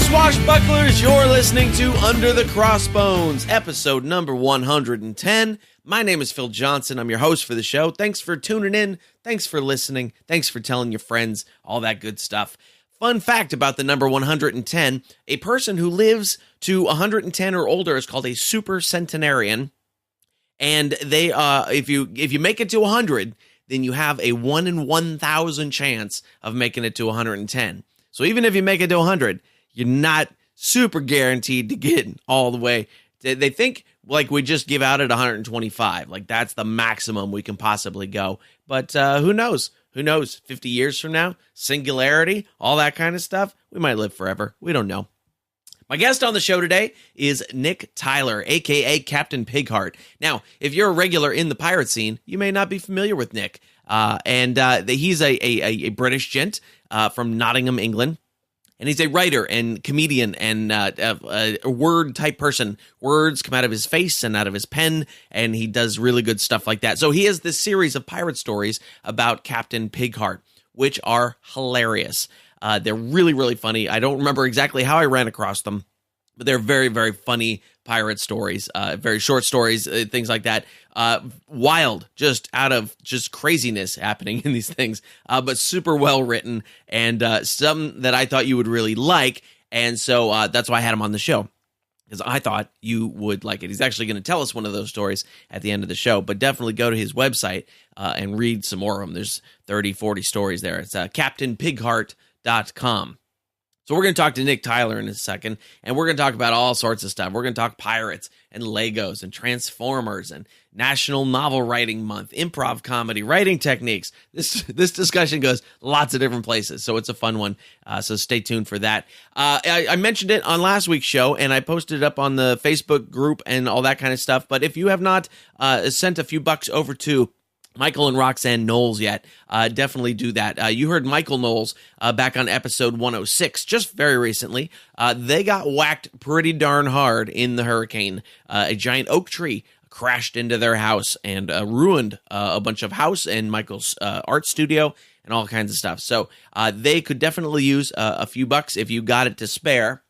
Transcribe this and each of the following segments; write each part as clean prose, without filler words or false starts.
Swashbucklers, you're listening to Under the Crossbones, episode number 110. My name is Phil Johnson. I'm your host for the show. Thanks for tuning in. Thanks for listening. Thanks for telling your friends, all that good stuff. Fun fact about the number 110, a person who lives to 110 or older is called a super centenarian. And they, if you make it to 100, then you have a 1 in 1,000 chance of making it to 110. So even if you make it to 100, you're not super guaranteed to get all the way. They think like we just give out at 125. Like that's the maximum we can possibly go. But who knows? Who knows? 50 years from now, singularity, all that kind of stuff. We might live forever. We don't know. My guest on the show today is Nick Tyler, a.k.a. Captain Pigheart. Now, if you're a regular in the pirate scene, you may not be familiar with Nick. He's a British gent from Nottingham, England. And he's a writer and comedian and a word-type person. Words come out of his face and out of his pen, and he does really good stuff like that. So he has this series of pirate stories about Captain Pigheart, which are hilarious. They're really, really funny. I don't remember exactly how I ran across them, but they're very, very funny pirate stories, very short stories, things like that. Wild, just out of just craziness happening in these things, but super well written and some that I thought you would really like. And so that's why I had him on the show, because I thought you would like it. He's actually going to tell us one of those stories at the end of the show, but definitely go to his website and read some more of them. There's 30, 40 stories there. It's CaptainPigheart.com. So we're going to talk to Nick Tyler in a second, and we're going to talk about all sorts of stuff. We're going to talk pirates and Legos and Transformers and National Novel Writing Month, improv comedy, writing techniques. This discussion goes lots of different places, so it's a fun one. So stay tuned for that. I mentioned it on last week's show, and I posted it up on the Facebook group and all that kind of stuff. But if you have not sent a few bucks over to Michael and Roxanne Knowles yet, definitely do that. You heard Michael Knowles back on episode 106, just very recently. They got whacked pretty darn hard in the hurricane. A giant oak tree crashed into their house and ruined a bunch of house and Michael's art studio and all kinds of stuff. So they could definitely use a few bucks if you got it to spare.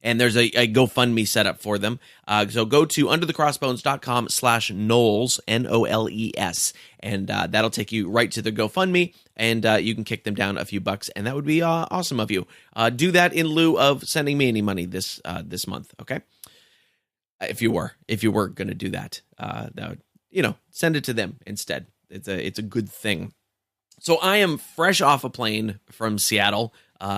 And there's a GoFundMe set up for them. So go to underthecrossbones.com/Knowles, Noles, and that'll take you right to the GoFundMe, and you can kick them down a few bucks, and that would be awesome of you. Do that in lieu of sending me any money this month, okay? If you were going to do that, that would, send it to them instead. It's a good thing. So I am fresh off a plane from Seattle,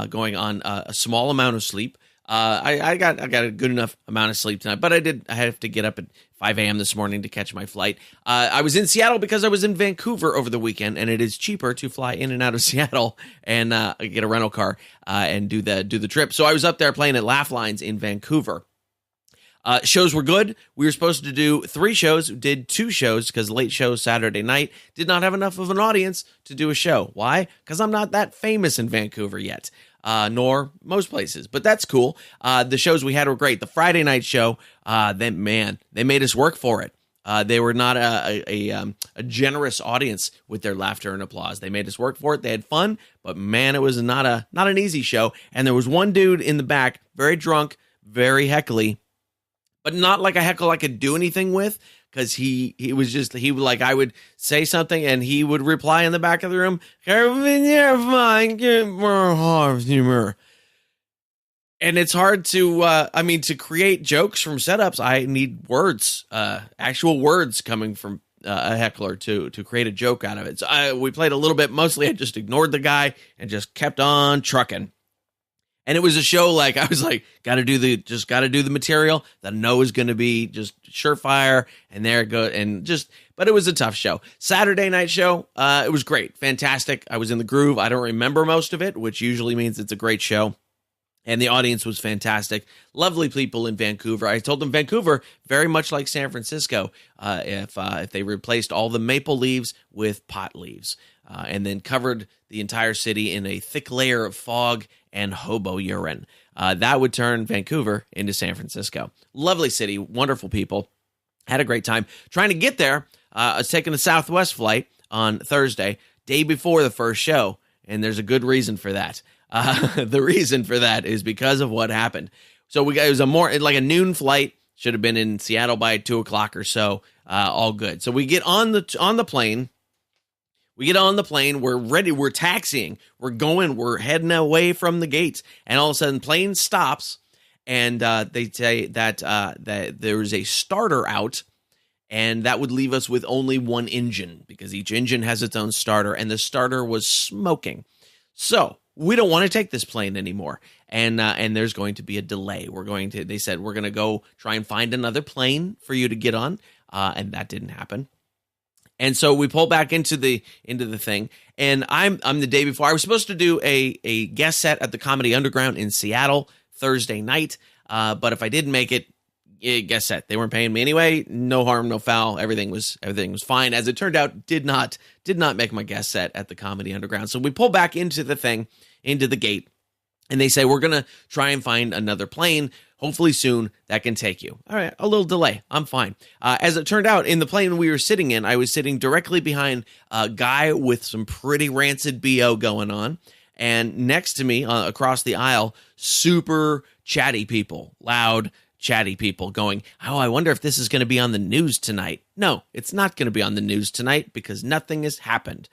going on a small amount of sleep. I got a good enough amount of sleep tonight, but I have to get up at 5 a.m. this morning to catch my flight. I was in Seattle because I was in Vancouver over the weekend, and it is cheaper to fly in and out of Seattle and get a rental car and do the trip. So I was up there playing at Laugh Lines in Vancouver. Shows were good. We were supposed to do 3 shows, did 2 shows because late show Saturday night did not have enough of an audience to do a show. Why? Because I'm not that famous in Vancouver yet. Nor most places, but that's cool. The shows we had were great. The Friday night show, they made us work for it. They were not a generous audience with their laughter and applause. They made us work for it. They had fun, but man, it was not an easy show. And there was one dude in the back, very drunk, very heckly, but not like a heckle I could do anything with. Because he would like, I would say something and he would reply in the back of the room, and it's hard to, to create jokes from setups. I need words, actual words coming from a heckler to create a joke out of it. So we played a little bit. Mostly I just ignored the guy and just kept on trucking. And it was a show like I was like, gotta do the material that I know is going to be just surefire, and there it goes, but it was a tough show. Saturday night show, it was great, fantastic. I was in the groove. I don't remember most of it, which usually means it's a great show. And the audience was fantastic. Lovely people in Vancouver. I told them Vancouver, very much like San Francisco, if they replaced all the maple leaves with pot leaves, and then covered the entire city in a thick layer of fog and hobo urine. That would turn Vancouver into San Francisco. Lovely city, wonderful people. Had a great time. Trying to get there, I was taking a Southwest flight on Thursday, day before the first show, and there's a good reason for that. The reason for that is because of what happened. So it was a noon flight. Should have been in Seattle by 2:00 or so. All good. So we get on the plane. We get on the plane. We're ready. We're taxiing. We're heading away from the gates. And all of a sudden, plane stops. And they say that there's a starter out. And that would leave us with only one engine because each engine has its own starter. And the starter was smoking. So we don't want to take this plane anymore. And there's going to be a delay. They said, we're going to go try and find another plane for you to get on. And that didn't happen. And so we pull back into the thing. And I'm the day before. I was supposed to do a guest set at the Comedy Underground in Seattle Thursday night. But if I didn't make it, guest set. They weren't paying me anyway. No harm, no foul. Everything was fine. As it turned out, did not make my guest set at the Comedy Underground. So we pull back into the gate. And they say, we're going to try and find another plane, hopefully soon, that can take you. All right, a little delay. I'm fine. As it turned out, in the plane we were sitting in, I was sitting directly behind a guy with some pretty rancid BO going on. And next to me, across the aisle, super chatty people, loud, chatty people going, oh, I wonder if this is going to be on the news tonight. No, it's not going to be on the news tonight because nothing has happened.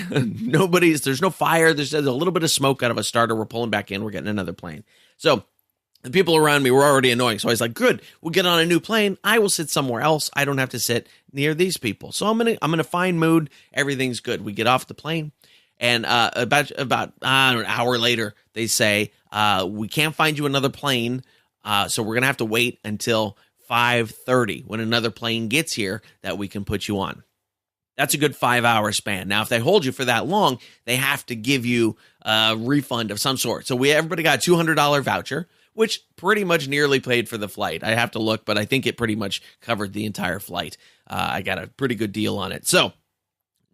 There's no fire. There's a little bit of smoke out of a starter. We're pulling back in. We're getting another plane. So the people around me were already annoying. So I was like, good, we'll get on a new plane. I will sit somewhere else. I don't have to sit near these people. So I'm in a fine mood. Everything's good. We get off the plane. And about an hour later, they say, we can't find you another plane. So we're going to have to wait until 5:30 when another plane gets here that we can put you on. That's a good 5-hour span. Now, if they hold you for that long, they have to give you a refund of some sort. So everybody got a $200 voucher, which pretty much nearly paid for the flight. I have to look, but I think it pretty much covered the entire flight. I got a pretty good deal on it. So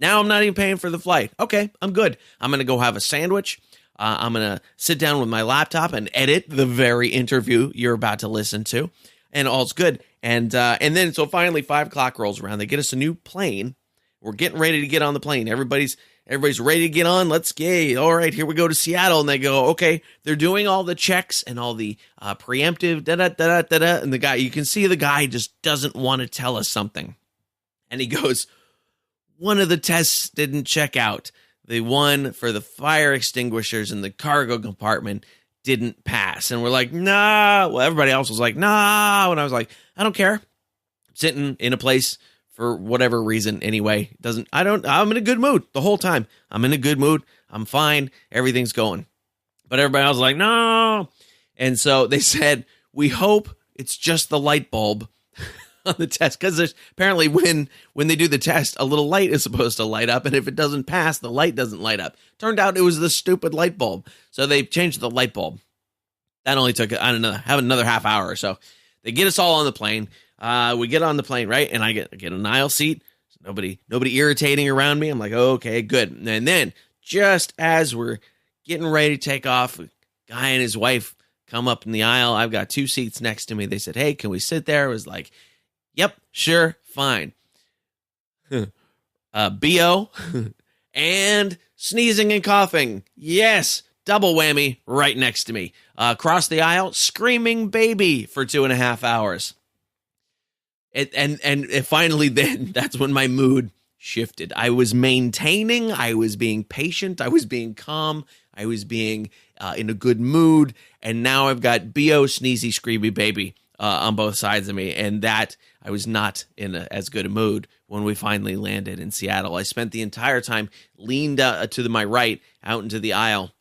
now I'm not even paying for the flight. Okay, I'm good. I'm going to go have a sandwich. I'm going to sit down with my laptop and edit the very interview you're about to listen to. And all's good. And then so finally 5 o'clock rolls around. They get us a new plane. We're getting ready to get on the plane. Everybody's ready to get on. Let's go. All right, here we go to Seattle. And they go, okay, they're doing all the checks and all the preemptive da-da-da-da-da-da. And the guy, you can see the guy just doesn't want to tell us something. And he goes, one of the tests didn't check out. The one for the fire extinguishers in the cargo compartment didn't pass. And we're like, nah. Well, everybody else was like, nah. And I was like, I don't care. I'm sitting in a place for whatever reason anyway. I'm in a good mood the whole time. I'm in a good mood. I'm fine. Everything's going. But everybody else was like, no. And so they said, we hope it's just the light bulb on the test. Because there's apparently when they do the test, a little light is supposed to light up. And if it doesn't pass, the light doesn't light up. Turned out it was the stupid light bulb. So they changed the light bulb. That only took, another half hour or so. They get us all on the plane. We get on the plane, right? And I get an aisle seat. Nobody irritating around me. I'm like, okay, good. And then just as we're getting ready to take off, a guy and his wife come up in the aisle. I've got 2 seats next to me. They said, hey, can we sit there? I was like, yep, sure, fine. BO and sneezing and coughing. Yes, double whammy right next to me. Across the aisle, screaming baby for 2.5 hours. And finally then, that's when my mood shifted. I was maintaining, I was being patient, I was being calm, I was being in a good mood, and now I've got B.O. sneezy, screamy baby on both sides of me, and that I was not in as good a mood when we finally landed in Seattle. I spent the entire time leaned to my right out into the aisle,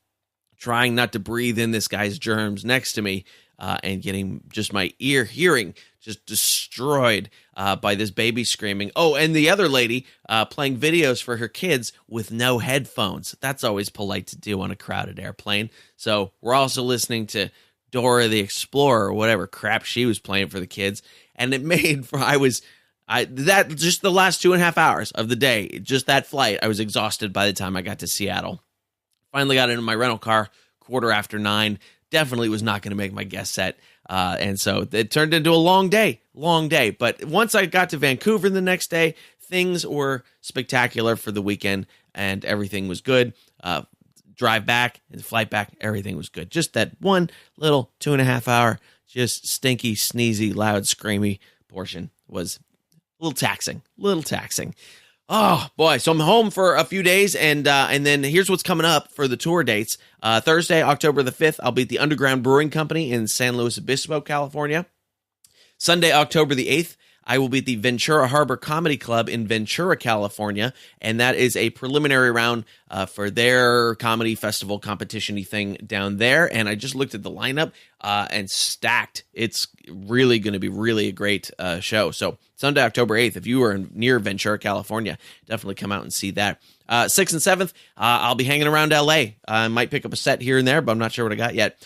trying not to breathe in this guy's germs next to me, and getting just my hearing just destroyed by this baby screaming. Oh, and the other lady playing videos for her kids with no headphones. That's always polite to do on a crowded airplane. So we're also listening to Dora the Explorer or whatever crap she was playing for the kids. And it made for, that just the last 2.5 hours of the day, just that flight, I was exhausted by the time I got to Seattle. Finally got into my rental car, 9:15. Definitely was not going to make my guest set. And so it turned into a long day. But once I got to Vancouver the next day, things were spectacular for the weekend and everything was good. drive back and the flight back, everything was good. Just that one little 2.5 hour, just stinky, sneezy, loud, screamy portion was a little taxing. Oh boy! So I'm home for a few days, and then here's what's coming up for the tour dates. Thursday, October the 5th, I'll be at the Underground Brewing Company in San Luis Obispo, California. Sunday, October the 8th, I will be at the Ventura Harbor Comedy Club in Ventura, California, and that is a preliminary round for their comedy festival competition-y thing down there. And I just looked at the lineup and stacked. It's really going to be really a great show. So Sunday, October 8th, if you are near Ventura, California, definitely come out and see that. 6th and 7th, I'll be hanging around LA. I might pick up a set here and there, but I'm not sure what I got yet.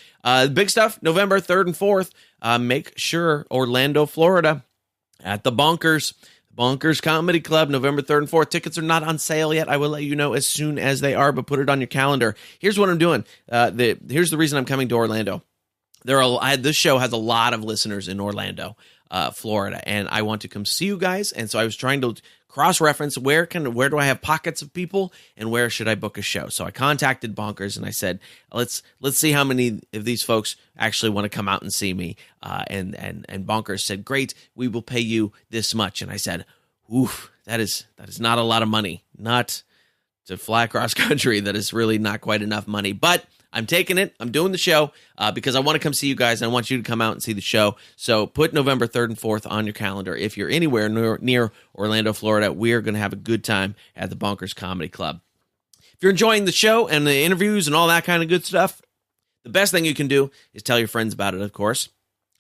Big stuff, November 3rd and 4th. Make sure Orlando, Florida, at the Bonkers Comedy Club, November 3rd and 4th. Tickets are not on sale yet. I will let you know as soon as they are, but put it on your calendar. Here's what I'm doing. Here's the reason I'm coming to Orlando. This show has a lot of listeners in Orlando, Florida, and I want to come see you guys. And so I was trying to cross-reference where do I have pockets of people and where should I book a show. So I contacted Bonkers and I said, let's see how many of these folks actually want to come out and see me. And Bonkers said, great, we will pay you this much. And I said, oof, that is not a lot of money. Not to fly across country. That is really not quite enough money, but I'm taking it. I'm doing the show because I want to come see you guys. And I want you to come out and see the show. So put November 3rd and 4th on your calendar. If you're anywhere near Orlando, Florida, we are going to have a good time at the Bonkers Comedy Club. If you're enjoying the show and the interviews and all that kind of good stuff, the best thing you can do is tell your friends about it, of course.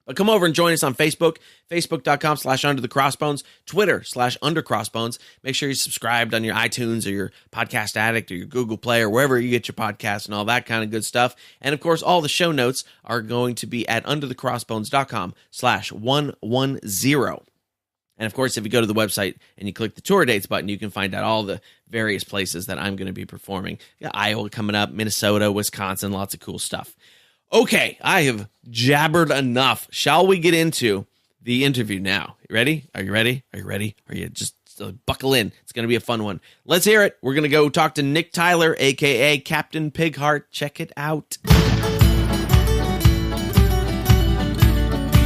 But come over and join us on Facebook, facebook.com/underthecrossbones, Twitter/undercrossbones. Make sure you're subscribed on your iTunes or your Podcast Addict or your Google Play or wherever you get your podcasts and all that kind of good stuff. And, of course, all the show notes are going to be at underthecrossbones.com/110. And, of course, if you go to the website and you click the tour dates button, you can find out all the various places that I'm going to be performing. Iowa coming up, Minnesota, Wisconsin, lots of cool stuff. Okay, I have jabbered enough. Shall we get into the interview now? You ready? Are you ready? Are you ready? Are you just buckle in? It's going to be a fun one. Let's hear it. We're going to go talk to Nick Tyler, a.k.a. Captain Pigheart. Check it out.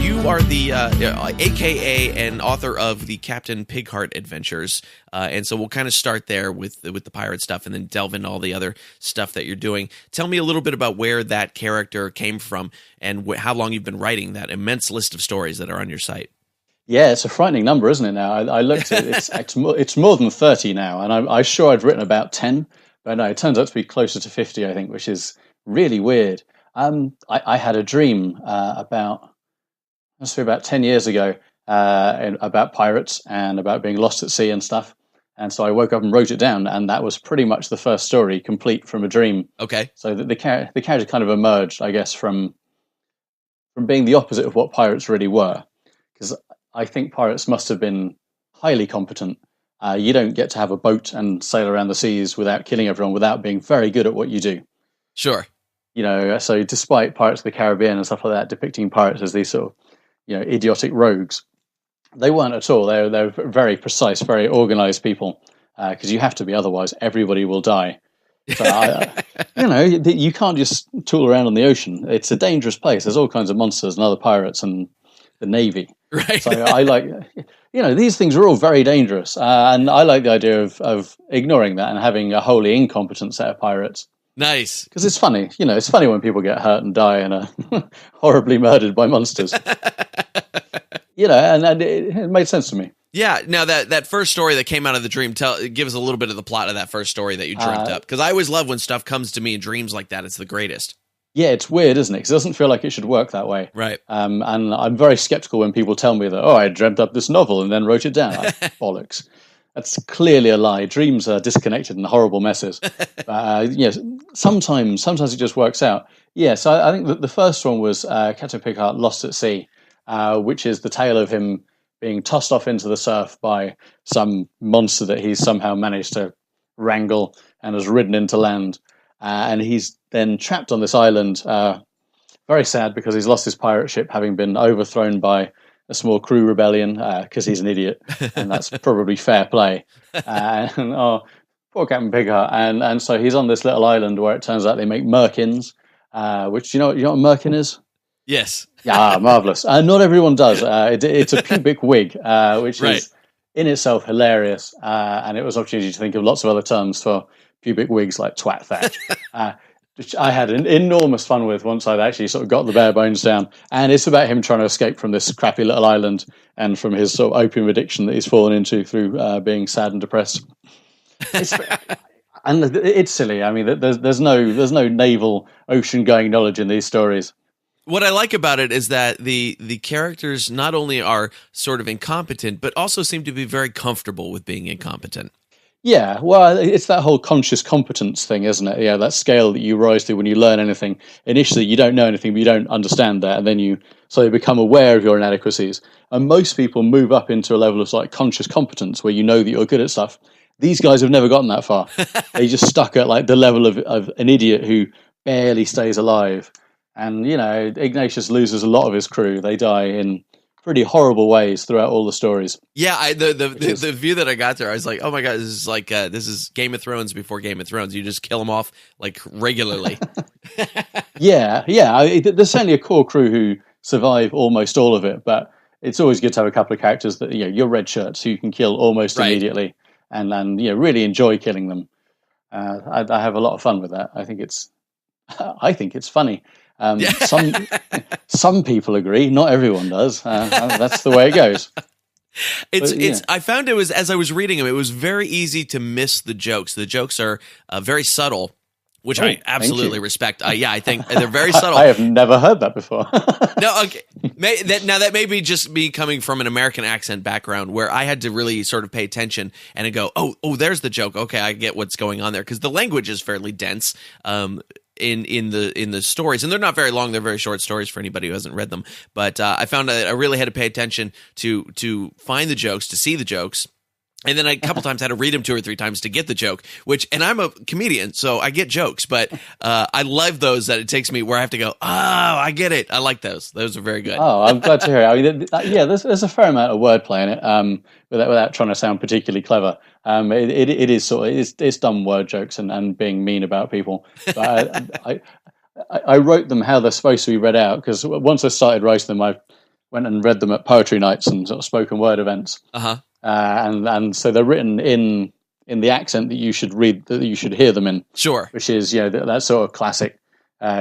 You are the a.k.a. and author of the Captain Pigheart adventures, and so we'll kind of start there with the pirate stuff and then delve into all the other stuff that you're doing. Tell me a little bit about where that character came from and how long you've been writing that immense list of stories that are on your site. Yeah, it's a frightening number, isn't it now? I looked at it, it's more than 30 now, and I'm sure I'd written about 10, but no, it turns out to be closer to 50, I think, which is really weird. I had a dream must be about 10 years ago, about pirates and about being lost at sea and stuff. And so I woke up and wrote it down, and that was pretty much the first story, complete from a dream. Okay. So the character kind of emerged, I guess, from being the opposite of what pirates really were. Because I think pirates must have been highly competent. You don't get to have a boat and sail around the seas without killing everyone, without being very good at what you do. Sure. So despite Pirates of the Caribbean and stuff like that, depicting pirates as these sort of idiotic rogues, they weren't at all. They're very precise, very organized people, because you have to be, otherwise everybody will die. So you can't just tool around on the ocean. It's a dangerous place. There's all kinds of monsters and other pirates and the Navy. Right. So I like, these things are all very dangerous, and I like the idea of ignoring that and having a wholly incompetent set of pirates. Nice. Because it's funny. It's funny when people get hurt and die and are horribly murdered by monsters. And it made sense to me. Yeah. Now, that first story that came out of the dream, give us a little bit of the plot of that first story that you dreamt up. Because I always love when stuff comes to me in dreams like that. It's the greatest. Yeah, it's weird, isn't it? Because it doesn't feel like it should work that way. Right. And I'm very skeptical when people tell me that, I dreamt up this novel and then wrote it down. Bollocks. That's clearly a lie. Dreams are disconnected and horrible messes. Sometimes it just works out. Yeah, so I think that the first one was Captain Pigheart Lost at Sea, which is the tale of him being tossed off into the surf by some monster that he's somehow managed to wrangle and has ridden into land. And he's then trapped on this island, very sad because he's lost his pirate ship, having been overthrown by a small crew rebellion because he's an idiot, and that's probably fair play. Poor poor Captain Pigheart, and so he's on this little island where it turns out they make merkins, which you know what a merkin is? Yes. Yeah, marvelous. Not everyone does. It's a pubic wig, which Right. is in itself hilarious, and it was an opportunity to think of lots of other terms for pubic wigs like twat thatch, which I had an enormous fun with once I'd actually sort of got the bare bones down. And it's about him trying to escape from this crappy little island and from his sort of opium addiction that he's fallen into through being sad and depressed. And it's silly. I mean, there's no naval ocean going knowledge in these stories. What I like about it is that the characters not only are sort of incompetent, but also seem to be very comfortable with being incompetent. Yeah, well, it's that whole conscious competence thing, isn't it? Yeah, that scale that you rise to when you learn anything. Initially, you don't know anything, but you don't understand that, and then you become aware of your inadequacies. And most people move up into a level of like conscious competence where you know that you're good at stuff. These guys have never gotten that far. They just stuck at like the level of an idiot who barely stays alive. And, you know, Ignatius loses a lot of his crew. They die in pretty horrible ways throughout all the stories. Yeah, the view that I got there, I was like, oh my God, this is Game of Thrones before Game of Thrones. You just kill them off like regularly. Yeah. There's certainly a core crew who survive almost all of it, but it's always good to have a couple of characters that, you know, you're red shirts who you can kill almost immediately and you know, really enjoy killing them. I have a lot of fun with that. I think it's funny. Some people agree, not everyone does. That's the way it goes. I found it was, as I was reading them, it was very easy to miss the jokes. The jokes are very subtle, which I absolutely respect. I think they're very subtle. I have never heard that before. No, okay. Now that may be just me coming from an American accent background where I had to really sort of pay attention and go, oh, there's the joke. Okay, I get what's going on there, because the language is fairly dense. In the stories, and they're not very long. They're very short stories for anybody who hasn't read them. But I found that I really had to pay attention to find the jokes, to see the jokes. And then a couple times I had to read them 2 or 3 times to get the joke, and I'm a comedian, so I get jokes, but I love those that it takes me where I have to go, oh, I get it. I like those. Those are very good. Oh, I'm glad to hear it. I mean, there's a fair amount of wordplay in it, without trying to sound particularly clever. It is sort of, it's dumb word jokes and being mean about people. But I wrote them how they're supposed to be read out, because once I started writing them, I went and read them at poetry nights and sort of spoken word events. Uh-huh. And so they're written in the accent that you should read, that you should hear them in. Sure. Which is, you know, that sort of classic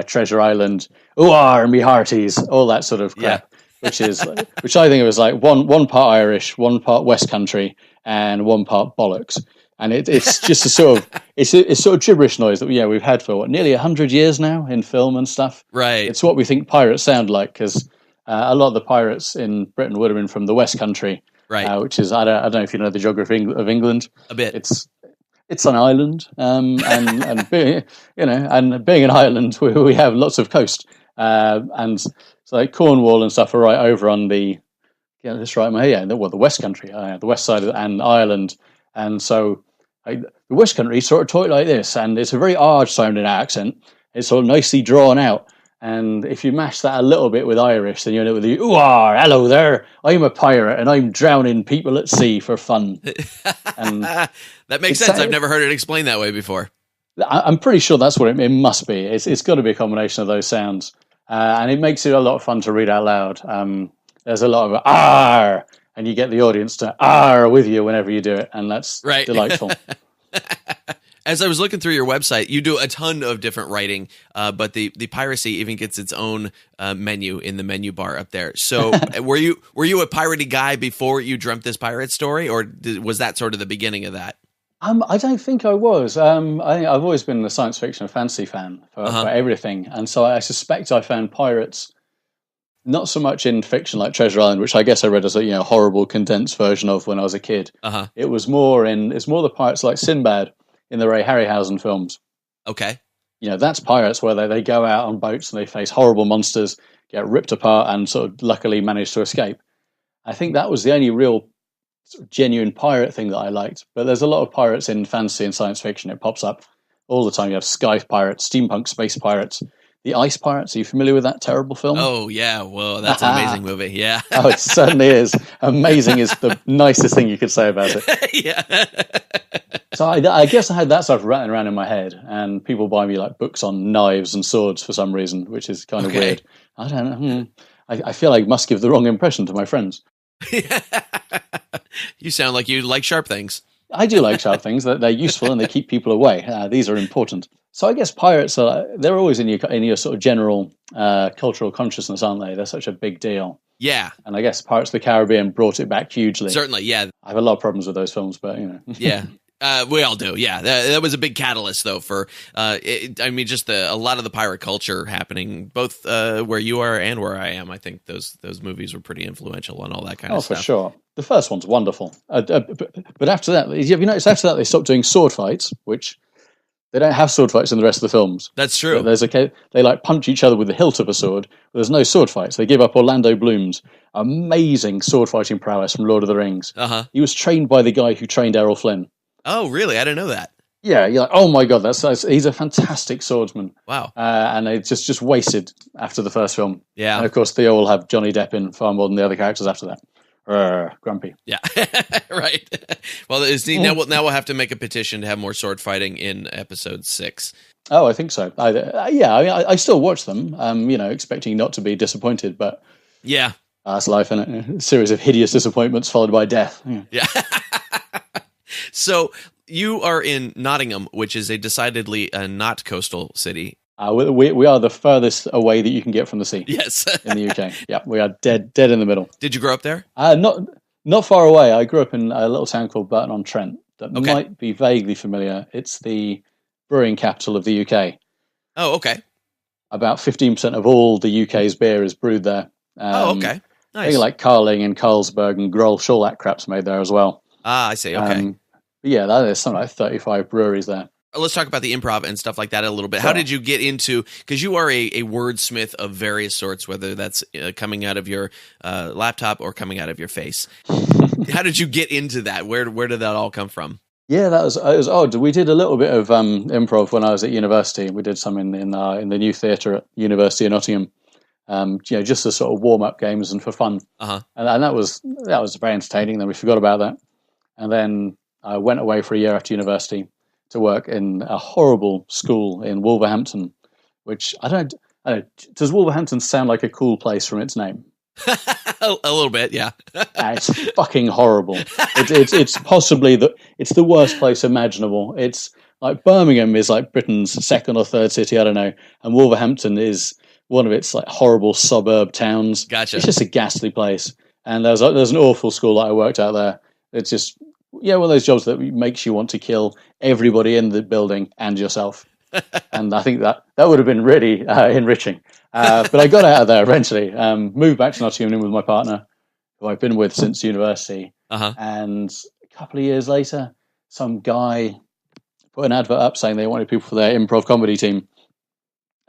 Treasure Island, ooh, me hearties, all that sort of crap. Yeah. which I think it was like one part Irish, one part West Country, and one part bollocks. And it's just a sort of it's sort of gibberish noise that we've had for nearly 100 years now in film and stuff. Right. It's what we think pirates sound like, because a lot of the pirates in Britain would have been from the West Country. Right, which is I don't know if you know the geography of England. A bit. It's an island, and being, being an island, we have lots of coast, and so like Cornwall and stuff are right over on the the West Country, the west side and Ireland, and so the West Country sort of talk like this, and it's a very odd sounding accent. It's sort of nicely drawn out. And if you mash that a little bit with Irish, then you end up with the, hello there, I'm a pirate and I'm drowning people at sea for fun. And that makes sense. I've never heard it explained that way before. I'm pretty sure that's what it must be. It's got to be a combination of those sounds. And it makes it a lot of fun to read out loud. There's a lot of "ar," and you get the audience to "ar" with you whenever you do it. And that's delightful. As I was looking through your website, you do a ton of different writing, but the piracy even gets its own menu in the menu bar up there. So were you a piratey guy before you dreamt this pirate story, or was that sort of the beginning of that? I don't think I was. I think I've always been a science fiction and fantasy fan for everything, and so I suspect I found pirates not so much in fiction like Treasure Island, which I guess I read as a horrible condensed version of when I was a kid. It was more the pirates like Sinbad in the Ray Harryhausen films. Okay. That's pirates where they go out on boats and they face horrible monsters, get ripped apart, and sort of luckily manage to escape. I think that was the only real sort of genuine pirate thing that I liked. But there's a lot of pirates in fantasy and science fiction. It pops up all the time. You have sky pirates, steampunk space pirates, the ice pirates. Are you familiar with that terrible film? Oh, yeah. Well, that's an amazing movie. Yeah. Oh, it certainly is. Amazing is the nicest thing you could say about it. Yeah. So I guess I had that stuff rattling around in my head, and people buy me like books on knives and swords for some reason, which is kind of weird. I don't know. I feel like I must give the wrong impression to my friends. You sound like you like sharp things. I do like sharp things. They're useful and they keep people away. These are important. So I guess pirates they're always in your sort of general cultural consciousness, aren't they? They're such a big deal. Yeah. And I guess Pirates of the Caribbean brought it back hugely. Certainly, yeah. I have a lot of problems with those films, but Yeah. We all do, yeah. That was a big catalyst, though, for just a lot of the pirate culture happening, both where you are and where I am. I think those movies were pretty influential on all that kind of stuff. Oh, for sure. The first one's wonderful, but after that, have you noticed? After that, they stopped doing sword fights, which they don't have sword fights in the rest of the films. That's true. They like punch each other with the hilt of a sword, but there's no sword fights. They give up Orlando Bloom's amazing sword fighting prowess from Lord of the Rings. He was trained by the guy who trained Errol Flynn. Oh, really? I didn't know that. Yeah, you're like, oh my god, he's a fantastic swordsman. Wow. And it's just wasted after the first film. Yeah. And of course, they all have Johnny Depp in far more than the other characters after that. Grumpy. Yeah, right. Well, now we'll have to make a petition to have more sword fighting in episode 6. Oh, I think so. I still watch them. Expecting not to be disappointed, but yeah, that's life, isn't it? A series of hideous disappointments followed by death. Yeah. So you are in Nottingham, which is a decidedly not coastal city. We are the furthest away that you can get from the sea. Yes. In the UK. Yeah, we are dead in the middle. Did you grow up there? Not far away. I grew up in a little town called Burton-on-Trent that might be vaguely familiar. It's the brewing capital of the UK. Oh, okay. About 15% of all the UK's beer is brewed there. Okay. Nice. Things like Carling and Carlsberg and Grolsch, all that crap's made there as well. Ah, I see. Okay. There's something like 35 breweries there. Let's talk about the improv and stuff like that a little bit. Sure. How did you get into, because you are a wordsmith of various sorts, whether that's coming out of your laptop or coming out of your face. How did you get into that? Where did that all come from? Yeah, it was odd. We did a little bit of improv when I was at university. We did some in the new theatre at University of Nottingham. Just as sort of warm-up games and for fun. And that was very entertaining. Then we forgot about that. And then I went away for a year after university to work in a horrible school in Wolverhampton, which I don't know. Does Wolverhampton sound like a cool place from its name? A little bit, yeah. It's fucking horrible. It's possibly it's the worst place imaginable. It's like Birmingham is like Britain's second or third city, I don't know, and Wolverhampton is one of its like horrible suburb towns. Gotcha. It's just a ghastly place. And there's an awful school that I worked out there. It's just one of those jobs that makes you want to kill everybody in the building and yourself. And I think that would have been really enriching. But I got out of there eventually, moved back to Nottingham with my partner, who I've been with since university. And a couple of years later, some guy put an advert up saying they wanted people for their improv comedy team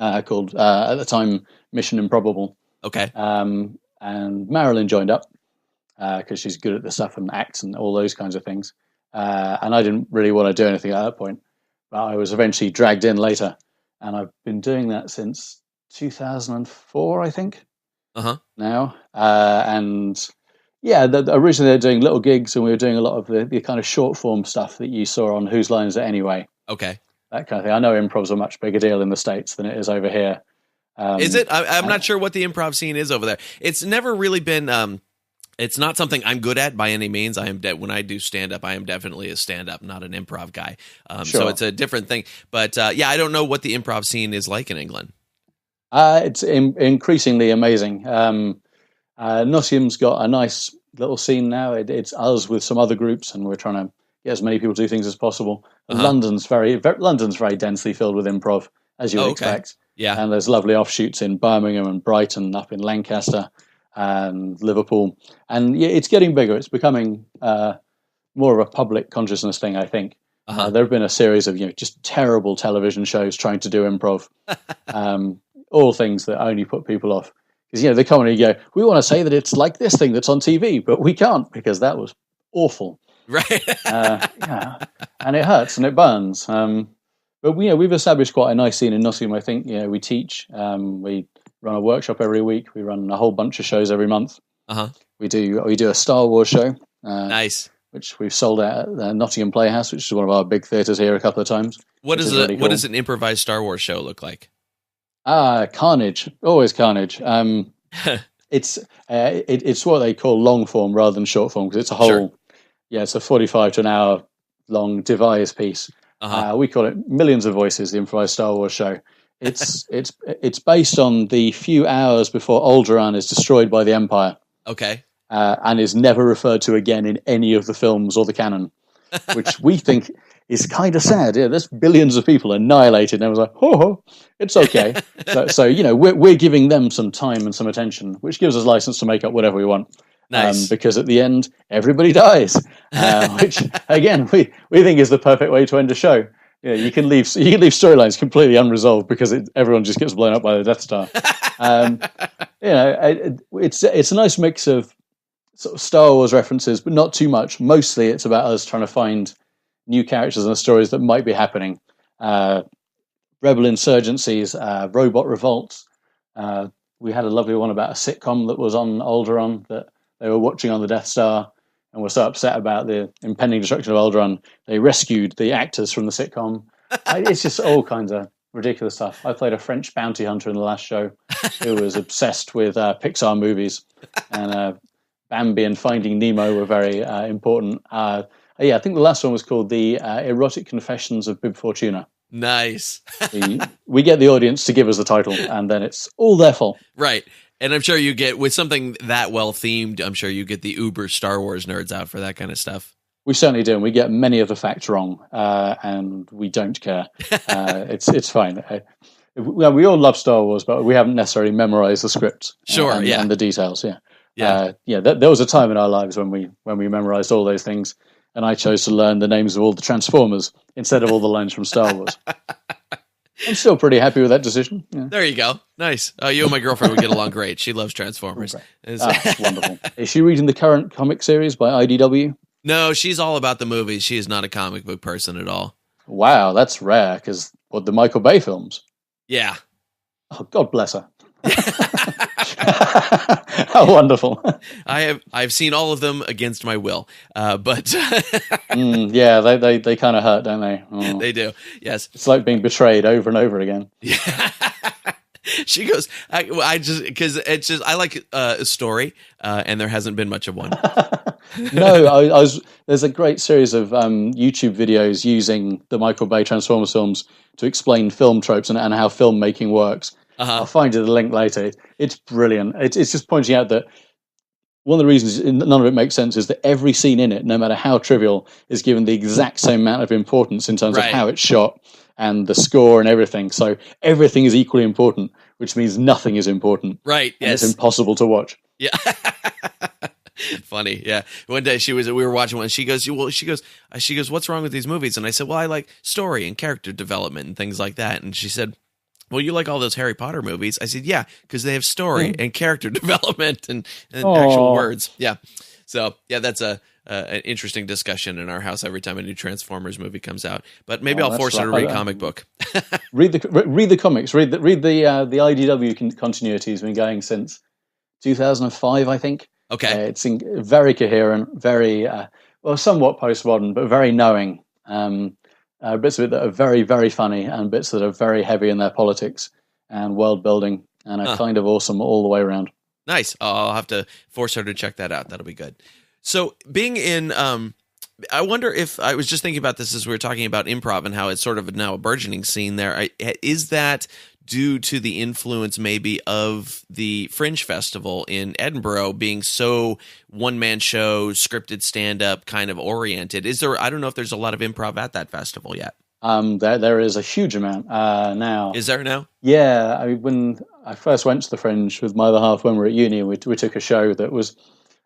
called, at the time, Mission Improbable. Okay. And Marilyn joined up because she's good at the stuff and acts and all those kinds of things. And I didn't really want to do anything at that point. But I was eventually dragged in later. And I've been doing that since 2004, I think, now. And originally they were doing little gigs and we were doing a lot of the kind of short form stuff that you saw on Whose Line Is It Anyway? Okay. That kind of thing. I know improv's a much bigger deal in the States than it is over here. Is it? I'm not sure what the improv scene is over there. It's never really been... it's not something I'm good at by any means. When I do stand-up, I am definitely a stand-up, not an improv guy. So it's a different thing. But I don't know what the improv scene is like in England. It's increasingly amazing. Nottingham's got a nice little scene now. It's us with some other groups, and we're trying to get as many people to do things as possible. London's very densely filled with improv, as you would expect. Yeah, and there's lovely offshoots in Birmingham and Brighton, up in Lancaster and Liverpool, and it's getting bigger. It's becoming more of a public consciousness thing, I think. There have been a series of just terrible television shows trying to do improv, all things that only put people off. Because they come and go, we want to say that it's like this thing that's on TV, but we can't because that was awful. Right. And it hurts and it burns. But we've established quite a nice scene in Nottingham. I think we teach, we run a workshop every week. We run a whole bunch of shows every month. We do a Star Wars show. Nice. which we've sold out at the Nottingham Playhouse, which is one of our big theatres here a couple of times. What is really cool. What does an improvised Star Wars show look like? Carnage, always carnage. It's what they call long form rather than short form, because it's a whole, it's a 45 to an hour long devised piece. We call it Millions of Voices, the improvised Star Wars show. It's based on the few hours before Alderaan is destroyed by the Empire. Okay. And is never referred to again in any of the films or the canon, which we think is kind of sad. Yeah, there's billions of people annihilated, and I was like, it's okay. so we're giving them some time and some attention, which gives us license to make up whatever we want. Nice. Because at the end, everybody dies, which again we think is the perfect way to end a show. You can leave storylines completely unresolved because everyone just gets blown up by the Death Star. It's a nice mix of sort of Star Wars references, but not too much. Mostly, it's about us trying to find new characters and stories that might be happening. Rebel insurgencies, robot revolts. We had a lovely one about a sitcom that was on Alderaan that they were watching on the Death Star and were so upset about the impending destruction of Alderaan, they rescued the actors from the sitcom. It's just all kinds of ridiculous stuff. I played a French bounty hunter in the last show who was obsessed with Pixar movies, and Bambi and Finding Nemo were very important. I think the last one was called The Erotic Confessions of Bib Fortuna. Nice. we get the audience to give us the title, and then it's all their fault. Right. And I'm sure you get, with something that well themed, I'm sure you get the uber Star Wars nerds out for that kind of stuff. We certainly do, and we get many of the facts wrong, and we don't care. It's fine. We all love Star Wars, but we haven't necessarily memorized the script and the details. There was a time in our lives when we memorized all those things, and I chose to learn the names of all the Transformers instead of all the lines from Star Wars. I'm still pretty happy with that decision. Yeah. There you go. Nice. You and my girlfriend would get along great. She loves Transformers. That's wonderful. Is she reading the current comic series by IDW? No, she's all about the movies. She is not a comic book person at all. Wow, that's rare, because the Michael Bay films? Yeah. Oh, God bless her. How wonderful. I've seen all of them against my will, but they kind of hurt, don't they? Oh. They do. Yes, it's like being betrayed over and over again. Yeah. She goes, I just, because it's just, I like a story, and there hasn't been much of one. No, there's a great series of YouTube videos using the Michael Bay Transformers films to explain film tropes and how filmmaking works. I'll find you the link later. It's brilliant. It's just pointing out that one of the reasons none of it makes sense is that every scene in it, no matter how trivial, is given the exact same amount of importance in terms of how it's shot and the score and everything. So everything is equally important, which means nothing is important. Right. Yes. It's impossible to watch. Yeah. Funny. Yeah. One day we were watching one. She goes, what's wrong with these movies? And I said, well, I like story and character development and things like that. And she said, well, you like all those Harry Potter movies? I said, yeah, because they have story and character development and actual words. Yeah. So, yeah, that's an interesting discussion in our house every time a new Transformers movie comes out. But maybe I'll force her to read comic book. read the comics. Read the IDW continuity has been going since 2005, I think. Okay. It's very coherent, very somewhat postmodern, but very knowing. Bits of it that are very, very funny, and bits that are very heavy in their politics and world building, and are kind of awesome all the way around. Nice. I'll have to force her to check that out. That'll be good. So being in, I wonder if, I was just thinking about this as we were talking about improv and how it's sort of now a burgeoning scene there. Is that due to the influence maybe of the Fringe Festival in Edinburgh being so one-man show, scripted stand-up kind of oriented? Is there, I don't know if there's a lot of improv at that festival yet. There is a huge amount now. Is there now? Yeah, when I first went to the Fringe with my other half when we were at uni, we took a show that was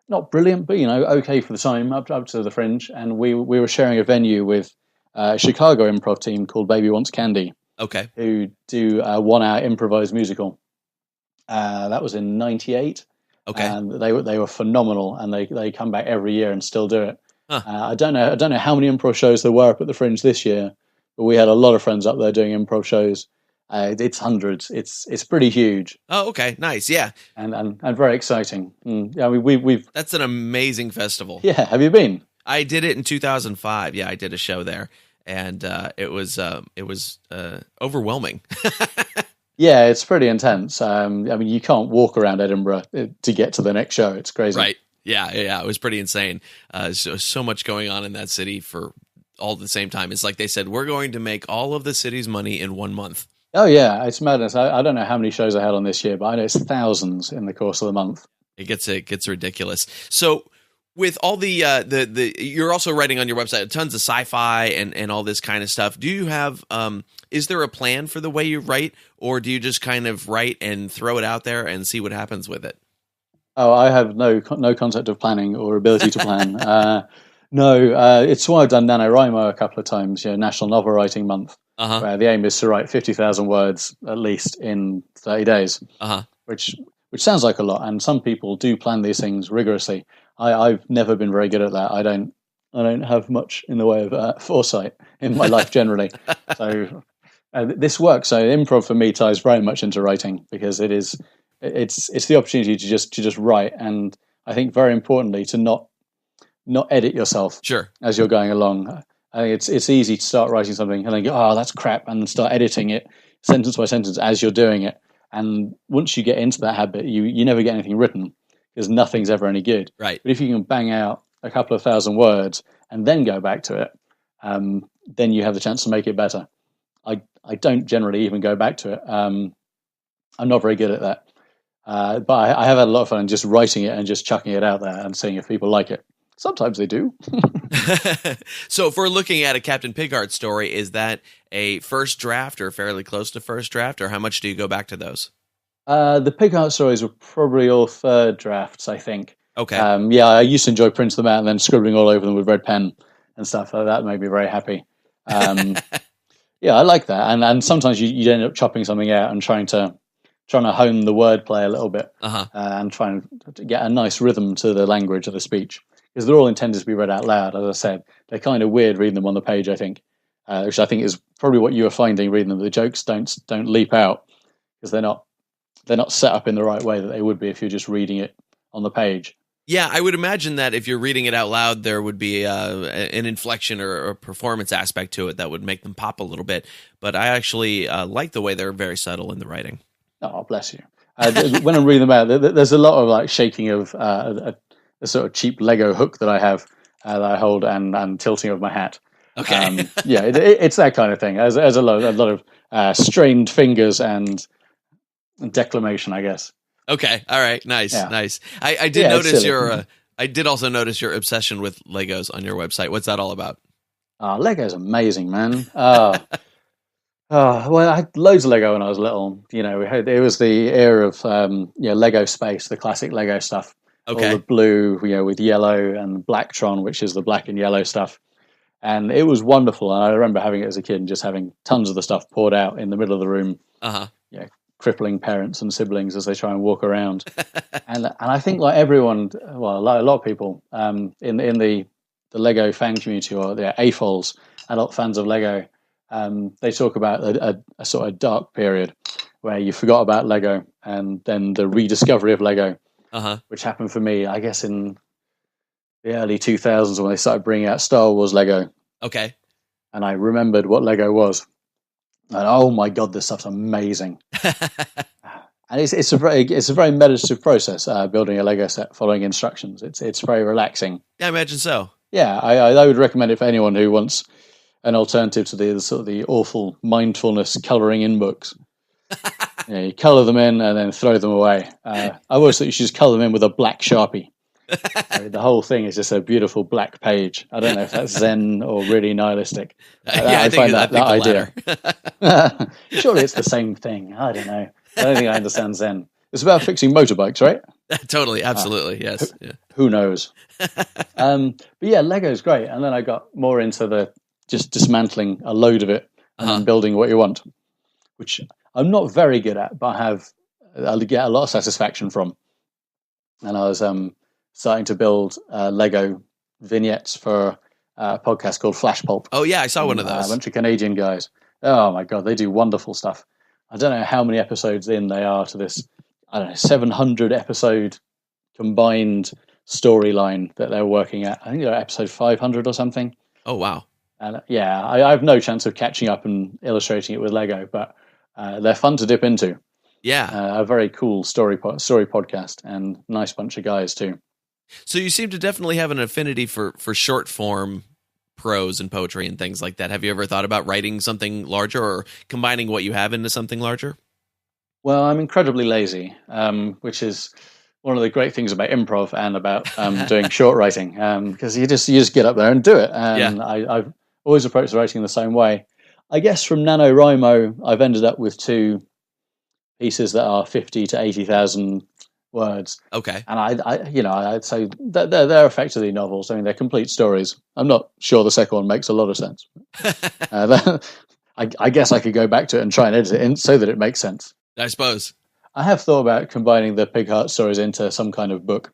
not brilliant, but okay for the time, up to the Fringe, and we were sharing a venue with a Chicago improv team called Baby Wants Candy. Okay. Who do a 1 hour improvised musical. That was in '98. Okay. And they were phenomenal, and they come back every year and still do it. Huh. I don't know how many improv shows there were up at the Fringe this year, but we had a lot of friends up there doing improv shows. It's hundreds. It's pretty huge. Oh, okay, nice, yeah, and very exciting. Yeah, we've that's an amazing festival. Yeah, have you been? I did it in 2005. Yeah, I did a show there, and it was overwhelming. Yeah, it's pretty intense. I mean, you can't walk around Edinburgh to get to the next show. It's crazy. Right. Yeah. It was pretty insane. So much going on in that city for all at the same time. It's like they said, we're going to make all of the city's money in 1 month. Oh, yeah, it's madness. I don't know how many shows I had on this year, but I know it's thousands in the course of the month. It gets ridiculous. So with all the you're also writing on your website tons of sci-fi and all this kind of stuff. Do you have is there a plan for the way you write, or do you just kind of write and throw it out there and see what happens with it? Oh, I have no concept of planning or ability to plan. It's why I've done NaNoWriMo a couple of times, National Novel Writing Month, where the aim is to write 50,000 words at least in 30 days, which sounds like a lot. And some people do plan these things rigorously. I've never been very good at that. I don't have much in the way of foresight in my life generally. So this works. So improv for me ties very much into writing, because it's the opportunity to just write, and I think very importantly to not edit yourself as you're going along. I think it's easy to start writing something and then go, oh, that's crap, and then start editing it sentence by sentence as you're doing it. And once you get into that habit, you never get anything written, because nothing's ever any good. Right. But if you can bang out a couple of thousand words and then go back to it, then you have the chance to make it better. I don't generally even go back to it. I'm not very good at that. But I have had a lot of fun just writing it and just chucking it out there and seeing if people like it. Sometimes they do. So if we're looking at a Captain Pigheart story, is that a first draft or fairly close to first draft, or how much do you go back to those? The Pigheart stories were probably all third drafts, I think. Okay. I used to enjoy printing them out and then scribbling all over them with red pen and stuff. That made me very happy. Yeah, I like that. And sometimes you end up chopping something out and trying to hone the wordplay a little bit, and trying to get a nice rhythm to the language of the speech, because they're all intended to be read out loud. As I said, they're kind of weird reading them on the page, I think, which I think is probably what you were finding reading them. The jokes don't leap out because they're not set up in the right way that they would be if you're just reading it on the page. Yeah, I would imagine that if you're reading it out loud, there would be an inflection or a performance aspect to it that would make them pop a little bit. But I actually like the way they're very subtle in the writing. Oh, bless you. When I'm reading them out, there's a lot of like shaking of a sort of cheap Lego hook that I have that I hold and tilting of my hat. Okay. It's that kind of thing. There's a lot of strained fingers and declamation, I guess. Okay. All right. Nice. Yeah. Nice. I did notice I did also notice your obsession with Legos on your website. What's that all about? Lego's amazing, man. Well, I had loads of Lego when I was little. It was the era of Lego Space, the classic Lego stuff. Okay. All the blue, with yellow, and Blacktron, which is the black and yellow stuff. And it was wonderful. And I remember having it as a kid and just having tons of the stuff poured out in the middle of the room. Crippling parents and siblings as they try and walk around. and I think like everyone, well, a lot of people in the Lego fan community, or the AFOLs, adult fans of Lego, they talk about a sort of dark period where you forgot about Lego, and then the rediscovery of Lego, which happened for me, I guess, in the early 2000s when they started bringing out Star Wars Lego. Okay. And I remembered what Lego was. And oh my God, this stuff's amazing. And it's a very meditative process, building a Lego set, following instructions. It's very relaxing. Yeah, I imagine so. Yeah, I would recommend it for anyone who wants an alternative to the awful mindfulness colouring in books. You colour them in and then throw them away. I always thought you should just colour them in with a black Sharpie. The whole thing is just a beautiful black page. I don't know if that's Zen or really nihilistic. I find that idea. Surely it's the same thing. I don't know. I don't think I understand Zen. It's about fixing motorbikes, right? Totally, absolutely, yes. Who knows? But yeah, Lego's great. And then I got more into the just dismantling a load of it and then building what you want, which I'm not very good at, but I'll get a lot of satisfaction from. And I was starting to build Lego vignettes for a podcast called Flash Pulp. Oh, yeah, I saw one of those. A bunch of Canadian guys. Oh, my God, they do wonderful stuff. I don't know how many episodes in they are to this, 700 episode combined storyline that they're working at. I think they're episode 500 or something. Oh, wow. And yeah, I have no chance of catching up and illustrating it with Lego, but they're fun to dip into. Yeah. A very cool story podcast, and nice bunch of guys too. So you seem to definitely have an affinity for short form prose and poetry and things like that. Have you ever thought about writing something larger or combining what you have into something larger? Well, I'm incredibly lazy, which is one of the great things about improv and about doing short writing, because you just get up there and do it. And Yeah. I've always approached writing the same way. I guess from NaNoWriMo, I've ended up with 2 pieces that are 50 to 80,000 words. Okay. And I'd say that they're effectively novels. I mean, they're complete stories. I'm not sure the second one makes a lot of sense. I guess I could go back to it and try and edit it in so that it makes sense. I suppose. I have thought about combining the Pigheart stories into some kind of book,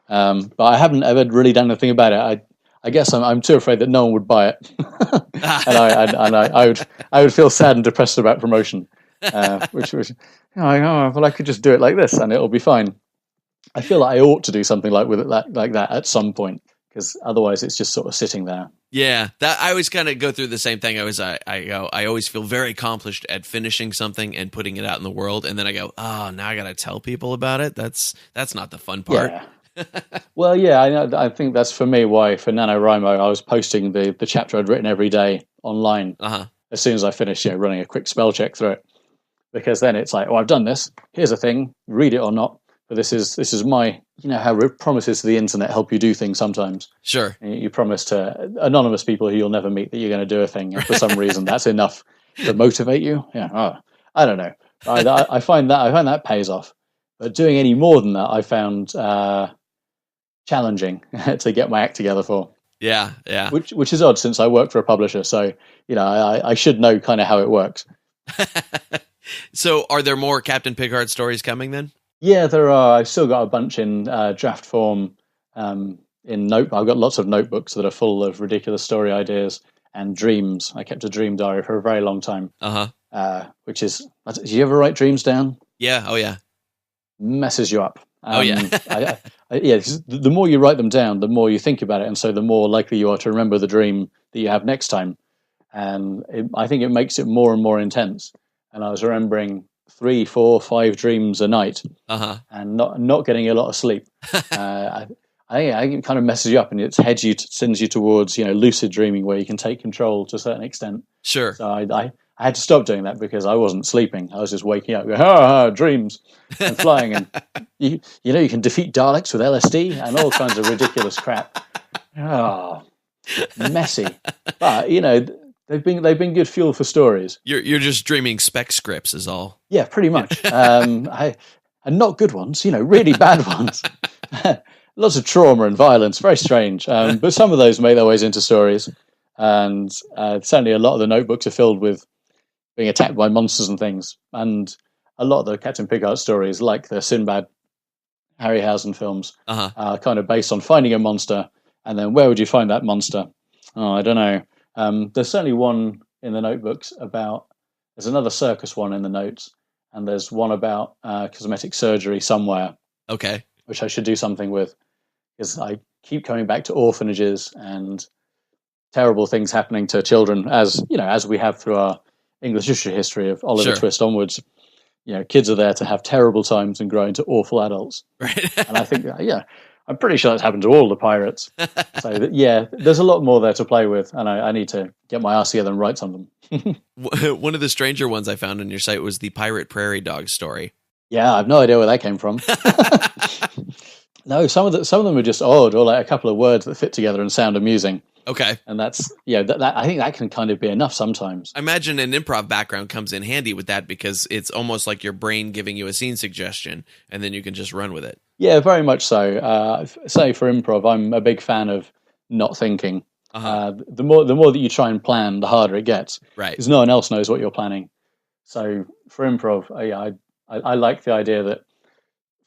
but I haven't ever really done anything about it. I guess I'm too afraid that no one would buy it, and I would feel sad and depressed about promotion, which well, I could just do it like this and it'll be fine. I feel like I ought to do something like that at some point, because otherwise it's just sort of sitting there. Yeah, that I always kind of go through the same thing. I always feel very accomplished at finishing something and putting it out in the world, and then I go, oh, now I got to tell people about it. That's not the fun part. Yeah. Well, yeah, I think that's for me why for NaNoWriMo I was posting the chapter I'd written every day online as soon as I finished running a quick spell check through it, because then it's like, oh, I've done this. Here's a thing, read it or not. But this is my, how promises to the internet help you do things sometimes. Sure. You promise to anonymous people who you'll never meet that you're going to do a thing, and for some reason that's enough to motivate you. Yeah, I don't know. I find that pays off. But doing any more than that, I found challenging to get my act together for. Yeah. Which is odd, since I work for a publisher, so I should know kind of how it works. So, are there more Captain Pigheart stories coming then? Yeah, there are. I've still got a bunch in draft form. I've got lots of notebooks that are full of ridiculous story ideas and dreams. I kept a dream diary for a very long time. Which is, do you ever write dreams down? Yeah. Oh yeah. Messes you up. Yeah. The more you write them down, the more you think about it, and so the more likely you are to remember the dream that you have next time. And I think it makes it more and more intense. And I was remembering 3, 4, 5 dreams a night, and not getting a lot of sleep. I think it kind of messes you up, and it sends you towards lucid dreaming, where you can take control to a certain extent. Sure. So I had to stop doing that because I wasn't sleeping. I was just waking up, going, dreams, and flying, and you can defeat Daleks with LSD and all kinds of ridiculous crap. Messy, but They've been good fuel for stories. You're just dreaming spec scripts is all. Yeah, pretty much. And not good ones, really bad ones. Lots of trauma and violence, very strange. But some of those make their ways into stories. And certainly a lot of the notebooks are filled with being attacked by monsters and things. And a lot of the Captain Pigheart stories, like the Sinbad Harryhausen films, are kind of based on finding a monster, and then where would you find that monster? Oh, I don't know. There's certainly one in the notebooks there's another circus one in the notes, and there's one about cosmetic surgery somewhere. Okay. Which I should do something with, because I keep coming back to orphanages and terrible things happening to children, as we have through our English literature history of Oliver Twist onwards. Kids are there to have terrible times and grow into awful adults. Right. And I think, I'm pretty sure that's happened to all the pirates. So, there's a lot more there to play with, and I need to get my ass together and write something. One of the stranger ones I found on your site was the Pirate Prairie Dog story. Yeah, I have no idea where that came from. No, some of them are just odd, or like a couple of words that fit together and sound amusing. Okay. And that's, that I think that can kind of be enough sometimes. I imagine an improv background comes in handy with that, because it's almost like your brain giving you a scene suggestion, and then you can just run with it. Yeah, very much so. Say for improv, I'm a big fan of not thinking. The more that you try and plan, the harder it gets. Right. Because no one else knows what you're planning. So for improv, I like the idea that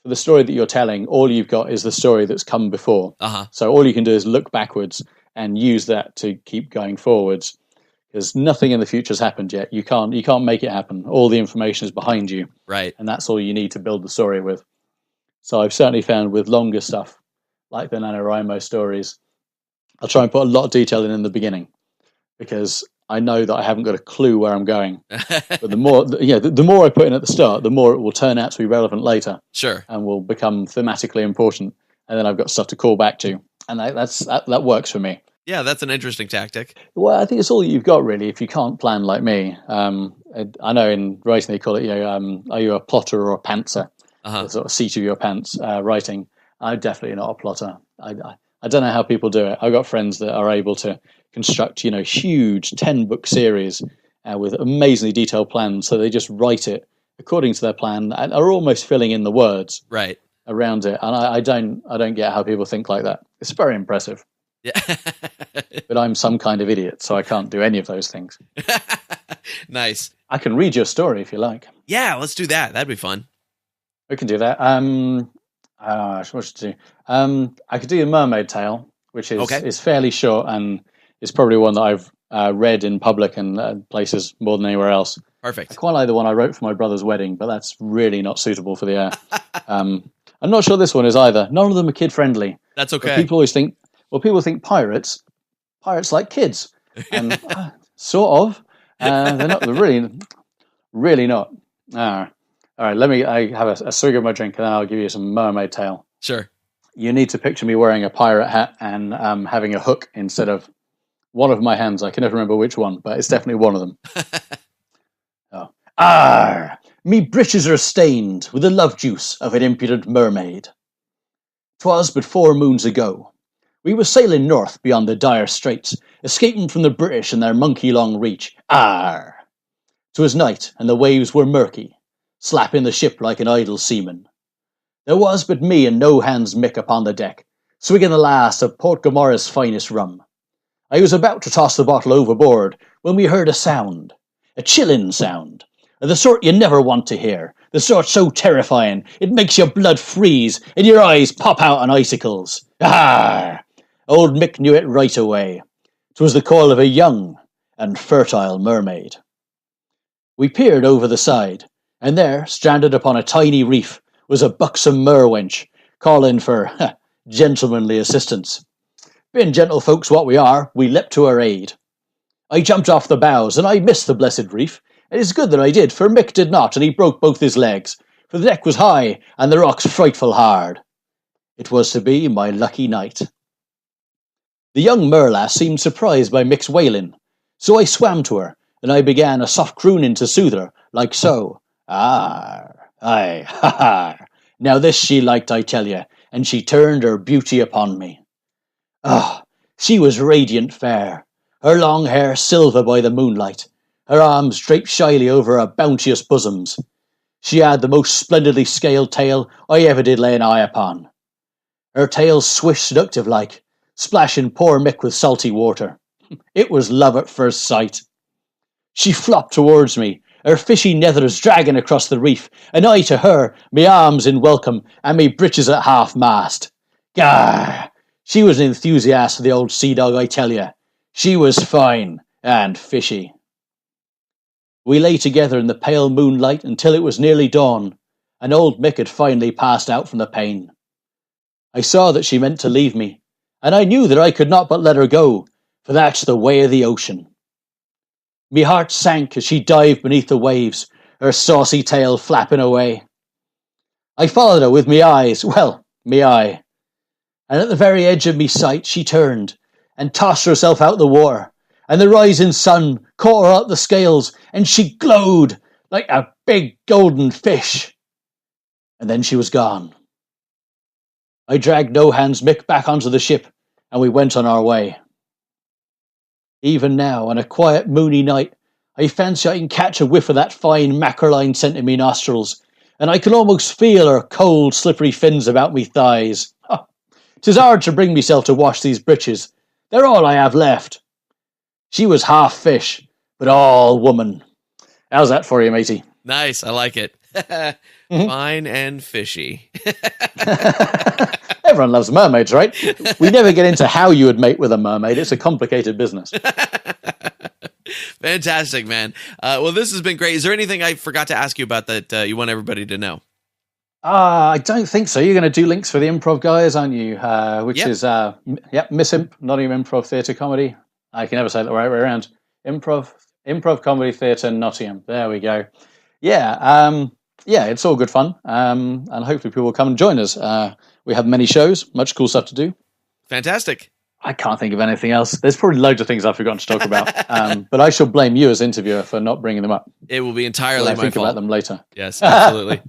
for the story that you're telling, all you've got is the story that's come before. So all you can do is look backwards and use that to keep going forwards, because nothing in the future has happened yet. You can't make it happen. All the information is behind you. Right. And that's all you need to build the story with. So I've certainly found with longer stuff like the NaNoWriMo stories, I'll try and put a lot of detail in the beginning, because I know that I haven't got a clue where I'm going. But the more I put in at the start, the more it will turn out to be relevant later. Sure. And will become thematically important. And then I've got stuff to call back to. And that works for me. Yeah, that's an interesting tactic. Well, I think it's all you've got, really, if you can't plan like me. I know in writing they call it, are you a plotter or a pantser? The sort of seat of your pants writing. I'm definitely not a plotter. I don't know how people do it. I've got friends that are able to construct, huge 10-book series with amazingly detailed plans. So they just write it according to their plan and are almost filling in the words right around it. And I don't get how people think like that. It's very impressive. Yeah. But I'm some kind of idiot, so I can't do any of those things. Nice. I can read your story if you like. Yeah, let's do that. That'd be fun. We can do that. What should I do? I could do a mermaid tale, which is fairly short and is probably one that I've read in public and places more than anywhere else. Perfect. I quite like the one I wrote for my brother's wedding, but that's really not suitable for the air. I'm not sure this one is either. None of them are kid-friendly. That's okay. But people think pirates like kids. And sort of. They're not. They're really not. All right, I have a swig of my drink and then I'll give you some mermaid tale. Sure. You need to picture me wearing a pirate hat and having a hook instead of one of my hands. I can never remember which one, but it's definitely one of them. Me breeches are stained with the love juice of an impudent mermaid. 'Twas but 4 moons ago. We were sailing north beyond the dire straits, escaping from the British and their monkey-long reach. 'Twas night, and the waves were murky, slapping the ship like an idle seaman. There was but me and no hands Mick upon the deck, swigging the last of Port Gomorrah's finest rum. I was about to toss the bottle overboard when we heard a sound, a chilling sound, the sort you never want to hear, the sort so terrifying it makes your blood freeze and your eyes pop out on icicles. Old Mick knew it right away. 'Twas the call of a young and fertile mermaid. We peered over the side, and there, stranded upon a tiny reef, was a buxom merwench, calling for gentlemanly assistance. Being gentlefolks what we are, we leapt to her aid. I jumped off the bows, and I missed the blessed reef. It is good that I did, for Mick did not, and he broke both his legs, for the deck was high, and the rocks frightful hard. It was to be my lucky night. The young merlass seemed surprised by Mick's wailing, so I swam to her, and I began a soft crooning to soothe her, like so. Now this she liked, I tell you, and she turned her beauty upon me. She was radiant fair, her long hair silver by the moonlight, her arms draped shyly over her bounteous bosoms. She had the most splendidly scaled tail I ever did lay an eye upon. Her tail swished seductive-like, splashing poor Mick with salty water. It was love at first sight. She flopped towards me, her fishy nethers dragging across the reef, and I to her, me arms in welcome, and me breeches at half-mast. She was an enthusiast for the old sea dog, I tell you. She was fine and fishy. We lay together in the pale moonlight until it was nearly dawn, and old Mick had finally passed out from the pain. I saw that she meant to leave me, and I knew that I could not but let her go, for that's the way of the ocean. Me heart sank as she dived beneath the waves, her saucy tail flapping away. I followed her with me eyes, me eye, and at the very edge of me sight she turned, and tossed herself out the water, and the rising sun caught her out the scales, and she glowed like a big golden fish. And then she was gone. I dragged No Hands Mick back onto the ship, and we went on our way. Even now, on a quiet, moony night, I fancy I can catch a whiff of that fine mackerline scent in me nostrils, and I can almost feel her cold, slippery fins about me thighs. 'Tis hard to bring myself to wash these breeches. They're all I have left. She was half fish, but all woman. How's that for you, matey? Nice, I like it. Fine and fishy. Everyone loves mermaids, right? We never get into how you would mate with a mermaid. It's a complicated business. Fantastic, man. Well, this has been great. Is there anything I forgot to ask you about that you want everybody to know? I don't think so. You're going to do links for the improv guys, aren't you? Which is, Miss Imp, Nottingham Improv Theatre Comedy. I can never say it the right way around. Improv Comedy Theatre Nottingham. There we go. Yeah, it's all good fun. And hopefully people will come and join us. We have many shows, much cool stuff to do. Fantastic. I can't think of anything else. There's probably loads of things I've forgotten to talk about. But I shall blame you as interviewer for not bringing them up. It will be entirely my fault. Think about them later. Yes, absolutely.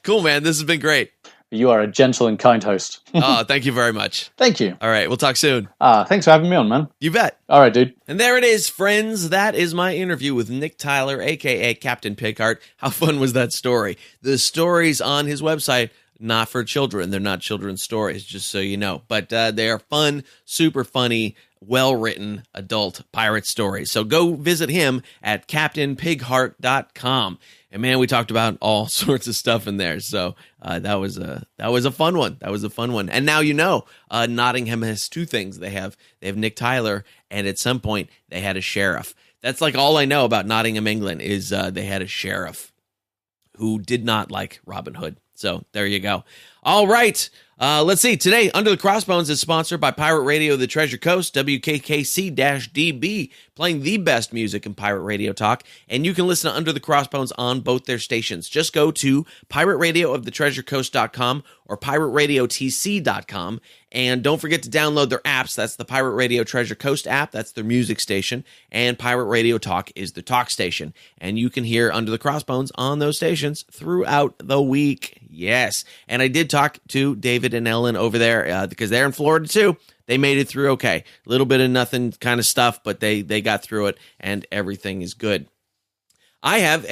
Cool, man. This has been great. You are a gentle and kind host. Oh, thank you very much. Thank you. All right, we'll talk soon. Thanks for having me on, man. You bet. All right, dude. And there it is, friends. That is my interview with Nick Tyler, a.k.a. Captain Pigheart. How fun was that story? The stories on his website, not for children. They're not children's stories, just so you know. But they are fun, super funny, well-written adult pirate stories. So go visit him at CaptainPigheart.com. And man, we talked about all sorts of stuff in there. So that was a fun one. That was a fun one. And now you know, Nottingham has two things. They have Nick Tyler, and at some point they had a sheriff. That's like all I know about Nottingham, England, is they had a sheriff who did not like Robin Hood. So there you go. All right. Let's see. Today, Under the Crossbones is sponsored by Pirate Radio The Treasure Coast, WKKC-DB, playing the best music in pirate radio talk. And you can listen to Under the Crossbones on both their stations. Just go to pirateradiooftheTreasureCoast.com or pirateradiotc.com. And don't forget to download their apps. That's the Pirate Radio Treasure Coast app. That's their music station. And Pirate Radio Talk is the talk station. And you can hear Under the Crossbones on those stations throughout the week. Yes. And I did talk to David and Ellen over there because they're in Florida too. They made it through okay. A little bit of nothing kind of stuff, but they got through it and everything is good. I have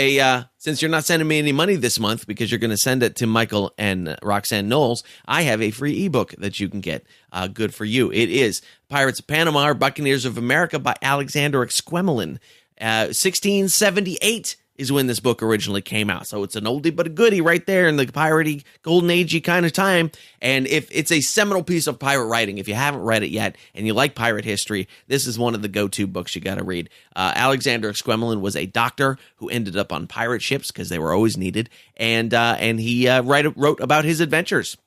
since you're not sending me any money this month because you're going to send it to Michael and Roxanne Knowles, I have a free ebook that you can get. Good for you. It is Pirates of Panama or Buccaneers of America by Alexander Exquemelin. 1678 is when this book originally came out. So it's an oldie but a goodie right there in the piratey, golden agey kind of time. And if it's a seminal piece of pirate writing, if you haven't read it yet and you like pirate history, this is one of the go-to books you got to read. Alexander Exquemelin was a doctor who ended up on pirate ships because they were always needed. And he wrote about his adventures.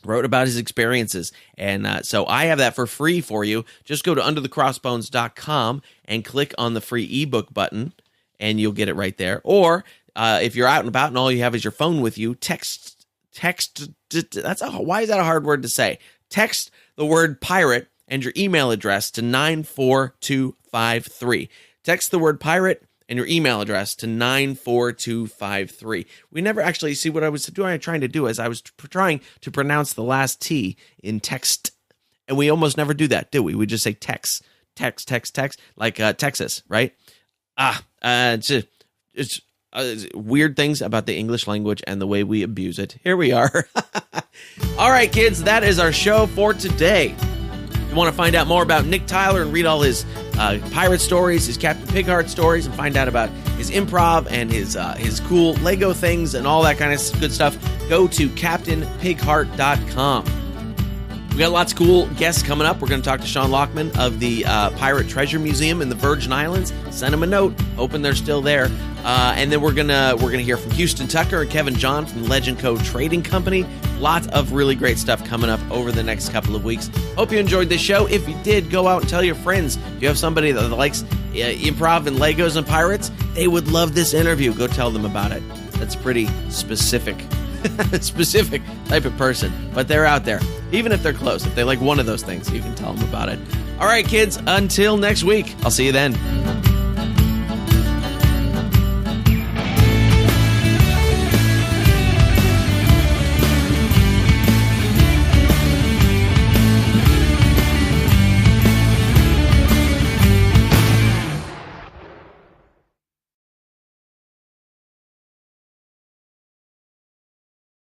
Wrote about his experiences. And so I have that for free for you. Just go to underthecrossbones.com and click on the free ebook button, and you'll get it right there. Or if you're out and about and all you have is your phone with you, text. Why is that a hard word to say? Text the word pirate and your email address to 94253. Text the word pirate and your email address to 94253. We never actually see what I was trying to do is I was trying to pronounce the last T in text, and we almost never do that, do we? We just say text, like Texas, right? It's weird things about the English language and the way we abuse it. Here we are. All right, kids, that is our show for today. If you want to find out more about Nick Tyler and read all his pirate stories, his Captain Pigheart stories, and find out about his improv and his cool Lego things and all that kind of good stuff, go to CaptainPigheart.com. We got lots of cool guests coming up. We're going to talk to Sean Lockman of the Pirate Treasure Museum in the Virgin Islands. Send them a note, hoping they're still there. And then we're gonna hear from Houston Tucker and Kevin John from Legend Co. Trading Company. Lots of really great stuff coming up over the next couple of weeks. Hope you enjoyed this show. If you did, go out and tell your friends. If you have somebody that likes improv and Legos and pirates, they would love this interview. Go tell them about it. That's pretty specific type of person, but they're out there. Even if they're close, if they like one of those things, you can tell them about it. All right, kids, until next week. I'll see you then.